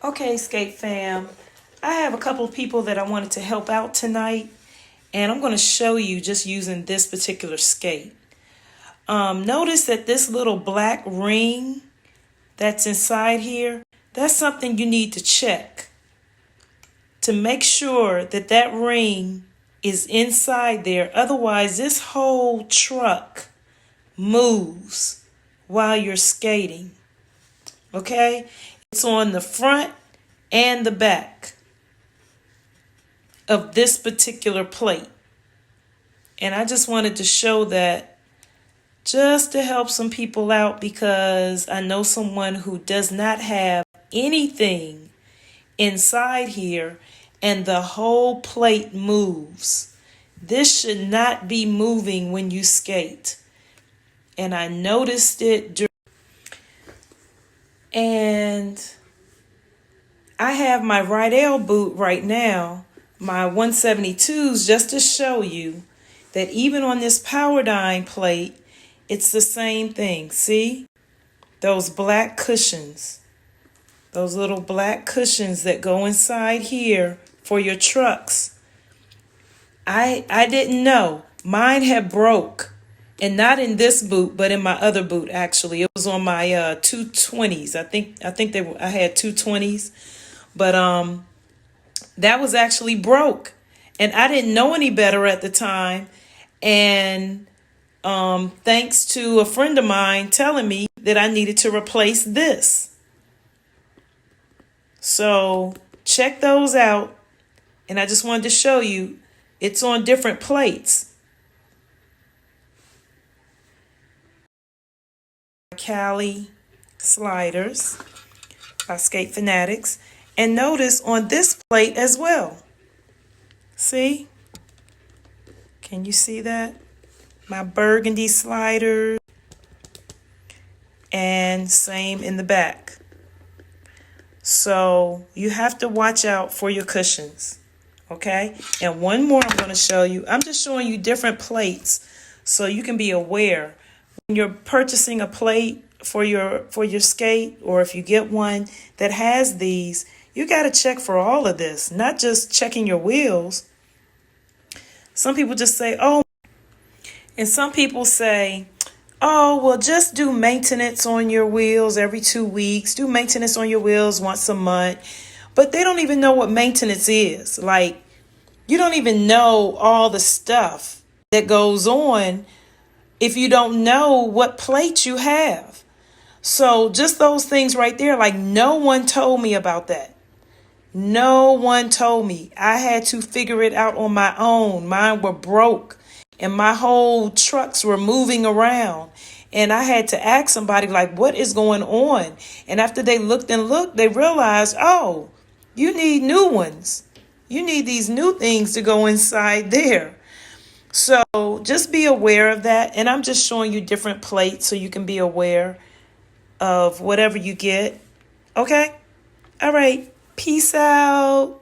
Okay, Skate fam, I have a couple of people that I wanted to help out tonight, and I'm going to show you just using this particular skate. Notice that this little black ring that's inside here, that's something you need to check to make sure that that ring is inside there. Otherwise, this whole truck moves while you're skating. Okay? It's on the front and the back of this particular plate. And I just wanted to show that just to help some people out, because I know someone who does not have anything inside here and the whole plate moves. This should not be moving when you skate. And I noticed it and I have my Rydell boot right now, my 172s, just to show you that even on this Powerdyne plate, it's the same thing. See? Those black cushions. Those little black cushions that go inside here for your trucks. I didn't know. Mine had broke. And not in this boot, but in my other boot, actually. It was on my 220s. I had 220s. But that was actually broke. And I didn't know any better at the time. And thanks to a friend of mine telling me that I needed to replace this. So check those out. And I just wanted to show you it's on different plates. Cali sliders by Skatefantacee, and notice on this plate as well. See? Can you see that? My burgundy sliders, and same in the back. So you have to watch out for your cushions. Okay? And one more I'm going to show you. I'm just showing you different plates so you can be aware. When you're purchasing a plate for your skate, or if you get one that has these, you got to check for all of this, not just checking your wheels. Some people just say, oh, and some people say, oh, well, just do maintenance on your wheels every 2 weeks. Do maintenance on your wheels once a month. But they don't even know what maintenance is. Like, you don't even know all the stuff that goes on if you don't know what plate you have. So just those things right there, like no one told me about that. No one told me. I had to figure it out on my own. Mine were broke and my whole trucks were moving around. And I had to ask somebody, like, what is going on? And after they looked and looked, they realized, oh, you need new ones. You need these new things to go inside there. So just be aware of that. And I'm just showing you different plates so you can be aware of whatever you get. Okay? All right. Peace out.